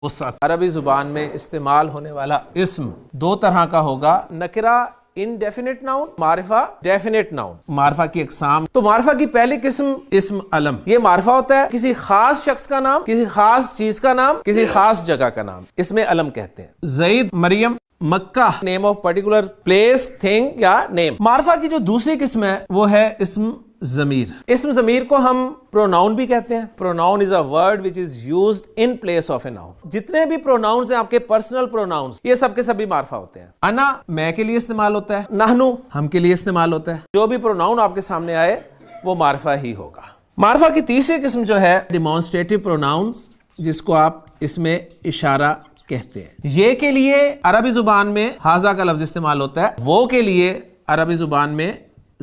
وسعت۔ عربی زبان میں استعمال ہونے والا اسم دو طرح کا ہوگا، نکرہ انڈیفینٹ ناؤن، معرفہ ڈیفینٹ ناؤن۔ معرفہ کی اقسام، تو معرفہ کی پہلی قسم اسم علم، یہ معرفہ ہوتا ہے کسی خاص شخص کا نام، کسی خاص چیز کا نام، کسی خاص جگہ کا نام، اس میں علم کہتے ہیں۔ Zaid, Maryam, Mecca, name of particular place, thing یا نیم۔ معرفہ کی جو دوسری قسم ہے وہ ہے اسم ضمیر۔ اسم ضمیر کو ہم پروناؤن بھی کہتے ہیں۔ Pronoun is a word which is used in place of a noun۔ جتنے بھی پروناؤنز ہیں آپ کے پرسنل پروناؤنز، یہ سب کے سبھی معرفہ ہوتے ہیں۔ انا میں کے لیے استعمال ہوتا ہے، نحنو ہم کے لیے استعمال ہوتا ہے۔ جو بھی پروناؤن آپ کے سامنے آئے وہ معرفہ ہی ہوگا۔ معرفہ کی تیسری قسم جو ہے ڈیمانسٹریٹو پروناؤنز، جس کو آپ اس میں اشارہ کہتے ہیں۔ یہ کے لیے عربی زبان میں ھذا کا لفظ استعمال ہوتا ہے، وہ کے لیے عربی زبان میں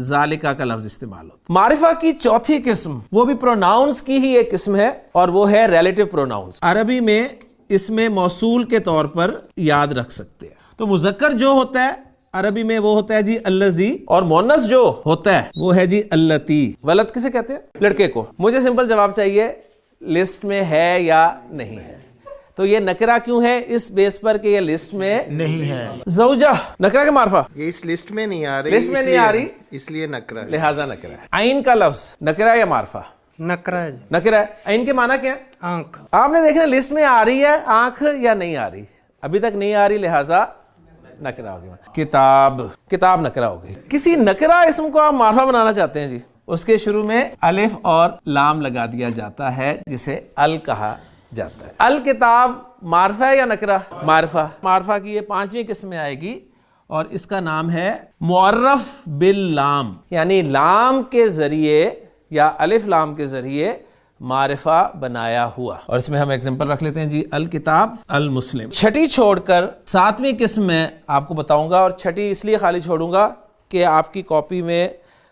ذالکا کا لفظ استعمال ہوتا ہے۔ معرفہ کی چوتھی قسم وہ بھی پروناؤنز کی ہی ایک قسم ہے، اور وہ ہے ریلیٹو پروناؤنز۔ عربی میں اس میں موصول کے طور پر یاد رکھ سکتے ہیں۔ تو مذکر جو ہوتا ہے عربی میں وہ ہوتا ہے جی الذی، اور مؤنث جو ہوتا ہے وہ ہے جی اللتی۔ ولد کسے کہتے ہیں؟ لڑکے کو۔ مجھے سمپل جواب چاہیے لسٹ میں ہے یا نہیں ہے۔ تو یہ نکرہ کیوں ہے؟ اس بیس پر کہ یہ لسٹ میں نہیں ہے۔ زوجہ نکرہ کا معرفہ، یہ اس لسٹ میں نہیں آ رہی، لسٹ میں نہیں آ رہی اس لیے نکرہ ہے، لہٰذا نکرہ ہے۔ عین کا لفظ نکرہ یا معرفہ؟ نکرہ ہے۔ نکرہ ہے۔ عین کے معنی کیا ہے؟ آنکھ۔ آپ نے دیکھنا لسٹ میں آ رہی ہے آنکھ یا نہیں آ رہی؟ ابھی تک نہیں آ رہی، لہٰذا نکرہ ہو گیا۔ کتاب، کتاب نکرہ ہو گئی۔ کسی نکرہ اسم کو آپ معرفہ بنانا چاہتے ہیں جی، اس کے شروع میں الف اور لام لگا دیا جاتا ہے، جسے ال کہا جاتا ہے۔ الکتاب معرفہ ہے یا نکرہ؟ معرفہ۔ معرفہ کی یہ پانچویں قسم میں آئے گی، اور اس کا نام ہے معرف باللام، یعنی لام کے ذریعے یا الف لام کے ذریعے معرفہ بنایا ہوا۔ اور اس میں ہم ایگزامپل رکھ لیتے ہیں جی، الکتاب، المسلم۔ چھٹی چھوڑ کر ساتویں قسم میں آپ کو بتاؤں گا، اور چھٹی اس لیے خالی چھوڑوں گا کہ آپ کی کاپی میں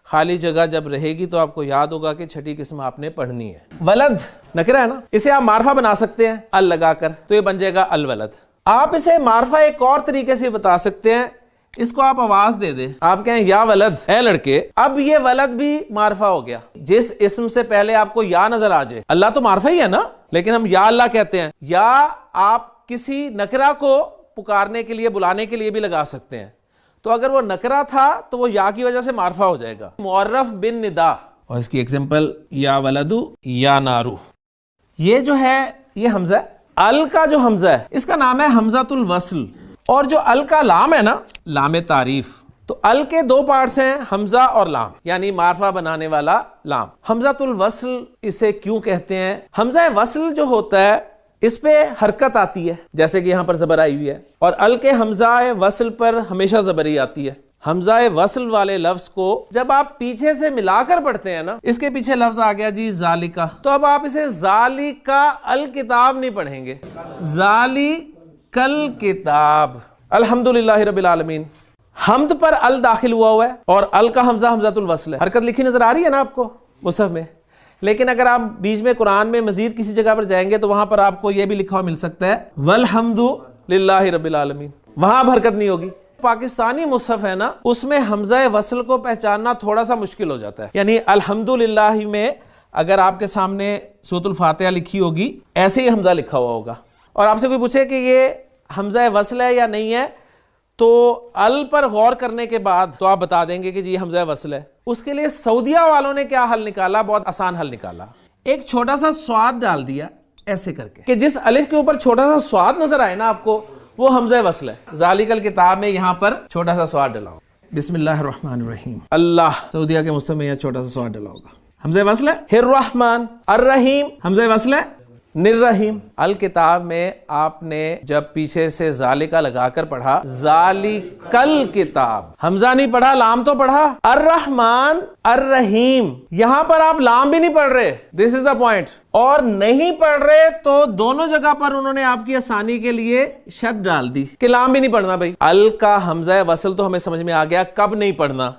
خالی جگہ جب رہے گی تو آپ کو یاد ہوگا کہ چھٹی قسم آپ نے پڑھنی ہے۔ ولد نکرہ ہے نا، اسے آپ معرفہ بنا سکتے ہیں ال لگا کر، تو یہ بن جائے گا الولد۔ آپ اسے معرفہ ایک اور طریقے سے بتا سکتے ہیں، اس کو آپ آواز دے دیں، آپ کہیں یا ولد، اے لڑکے۔ اب یہ ولد بھی معرفہ ہو گیا۔ جس اسم سے پہلے آپ کو یا نظر آ جائے، اللہ تو معرفہ ہی ہے نا، لیکن ہم یا اللہ کہتے ہیں، یا آپ کسی نکرہ کو پکارنے کے لیے، بلانے کے لیے بھی لگا سکتے ہیں۔ تو اگر وہ نکرہ تھا تو وہ یا کی وجہ سے معرفہ ہو جائے گا، معرف بن ندا۔ اور اس کی ایگزامپل یا ولدو یا نارو۔ یہ جو ہے یہ حمزہ ہے، ال کا جو حمزہ ہے اس کا نام ہے حمزۃ الوصل، اور جو ال کا لام ہے نا، لام تعریف۔ تو ال کے دو پارٹس ہیں، حمزہ اور لام، یعنی معرفہ بنانے والا لام۔ حمزۃ الوصل اسے کیوں کہتے ہیں؟ حمزہ وصل جو ہوتا ہے اس پہ حرکت آتی ہے، جیسے کہ یہاں پر زبر آئی ہوئی ہے، اور ال کے حمزہ وصل پر ہمیشہ زبر ہی آتی ہے۔ حمزہ وصل والے لفظ کو جب آپ پیچھے سے ملا کر پڑھتے ہیں نا، اس کے پیچھے لفظ آ گیا جی ذالکا، تو اب آپ اسے ذالکا الکتاب نہیں پڑھیں گے، ذالکل کتاب۔ الحمدللہ رب العالمین، حمد پر ال داخل ہوا ہے، اور ال کا حمزہ حمزۃ الوصل ہے۔ حرکت لکھی نظر آ رہی ہے نا آپ کو مصحف میں، لیکن اگر آپ بیچ میں قرآن میں مزید کسی جگہ پر جائیں گے تو وہاں پر آپ کو یہ بھی لکھا ہوا مل سکتا ہے والحمد للہ رب العالمین، وہاں اب حرکت نہیں ہوگی۔ پاکستانی مصحف ہے نا، اس میں حمزہ وصل کو پہچاننا تھوڑا سا مشکل ہو جاتا ہے، یعنی الحمدللہ میں اگر آپ کے سامنے سورۃ الفاتحہ لکھی ہوگی، ایسے ہی حمزہ لکھا ہوا ہوگا، اور آپ سے کوئی پوچھے کہ یہ حمزہ وصل ہے یا نہیں ہے، تو ال پر غور کرنے کے بعد تو آپ بتا دیں گے کہ جی حمزہ وصل ہے۔ اس کے لیے سعودیہ والوں نے کیا حل نکالا؟ بہت آسان حل نکالا، ایک چھوٹا سا سواد ڈال دیا ایسے کر کے کہ جس الف کے اوپر چھوٹا سا سواد نظر آئے نا آپ کو، وہ حمزہ وصل ہے۔ ذالکل کتاب میں یہاں پر چھوٹا سا سواد ڈلا ہوگا، بسم اللہ الرحمن الرحیم، اللہ، سعودیہ کے مصحف میں یہ چھوٹا سا سواد ڈلا ہوگا، حمزہ وصل ہے۔ الرحمن الرحیم، حمزہ وصل ہے۔ نررحیم، الکتاب میں آپ نے جب پیچھے سے ذالکا لگا کر پڑھا، ذالکل کتاب، حمزہ نہیں پڑھا، لام تو پڑھا۔ الرحمن الرحیم، یہاں پر آپ لام بھی نہیں پڑھ رہے، دس از دا پوائنٹ، اور نہیں پڑھ رہے تو دونوں جگہ پر انہوں نے آپ کی آسانی کے لیے شد ڈال دی کہ لام بھی نہیں پڑھنا بھائی۔ ال کا حمزہ وصل تو ہمیں سمجھ میں آ گیا، کب نہیں پڑھنا؟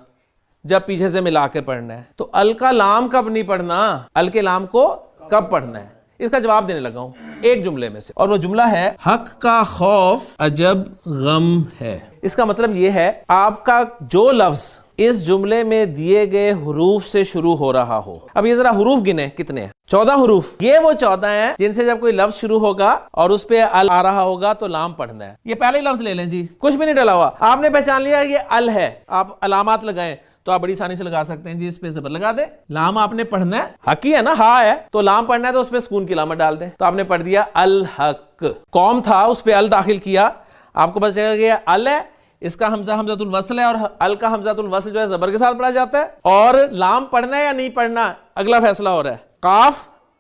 جب پیچھے سے ملا کے پڑھنا ہے۔ تو ال کا لام کب نہیں پڑھنا؟ ال کے لام کو کب پڑھنا ہے؟ اس کا جواب دینے لگا ہوں ایک جملے میں سے، اور وہ جملہ ہے حق کا خوف عجب غم ہے۔ اس کا مطلب یہ ہے آپ کا جو لفظ اس جملے میں دیے گئے حروف سے شروع ہو رہا ہو، اب یہ ذرا حروف گنے کتنے ہیں، 14 حروف، یہ وہ 14 ہیں جن سے جب کوئی لفظ شروع ہوگا اور اس پہ ال آ رہا ہوگا تو لام پڑھنا ہے. یہ پہلے لفظ لے لیں جی، کچھ بھی نہیں ڈلا ہوا، آپ نے پہچان لیا یہ ال ہے، آپ علامات لگائیں تو آپ بڑی آسانی سے لگا سکتے ہیں جی. اس پہ زبر لگا دیں، لام آپ نے پڑھنا ہے، حقی ہے نا، ہا ہے تو لام پڑھنا ہے تو اس پہ سکون کی علامت ڈال دیں. تو آپ نے پڑھ دیا الحق. قوم تھا اس پہ ال داخل کیا، آپ کو پتہ چل گیا ال ہے، اس کا حمزہ حمزۃ الوصل ہے، اور ال کا حمزۃ الوصل جو ہے زبر کے ساتھ پڑھا جاتا ہے. اور لام پڑھنا ہے یا نہیں پڑھنا، اگلا فیصلہ ہو رہا ہے. قاف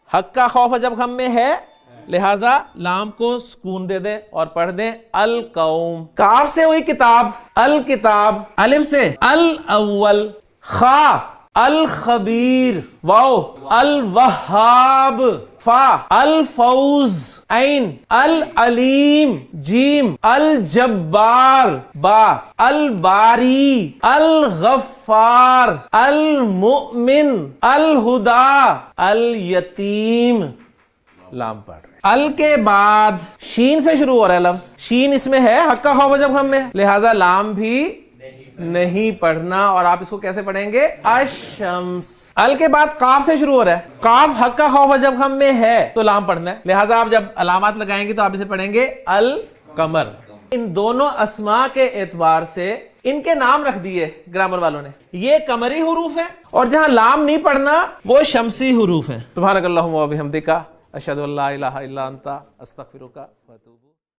حق کا خوف جب ہم میں ہے، لہٰذا لام کو سکون دے دیں اور پڑھ دیں القوم. کاف سے ہوئی کتاب، الکتاب. الف سے الاول، خا الخبیر، واو الوہاب، فا الفوز، عین العلیم، جیم الجبار، با الباری، الغفار، المؤمن، الہدا، الیتیم. لام پڑھ رہے. ال کے بعد شین سے شروع ہو رہا ہے لفظ، شین اس میں ہے حق کا خوف جب ہم میں، لہٰذا لام بھی نہیں پڑھنا. اور آپ اس کو کیسے پڑھیں گے، الشمس. ال کے بعد قاف سے شروع ہو رہا ہے، قاف حق کا خوف جب ہم میں ہے تو لام پڑھنا ہے، لہٰذا آپ جب علامات لگائیں گے تو آپ اسے پڑھیں گے القمر. ان دونوں اسماء کے اعتبار سے ان کے نام رکھ دیے گرامر والوں نے، یہ قمری حروف ہیں، اور جہاں لام نہیں پڑھنا وہ شمسی حروف ہیں. سبحانک اللہم و بحمدک، اشہد ان لا الہ الا انت، استغفرک و اتوب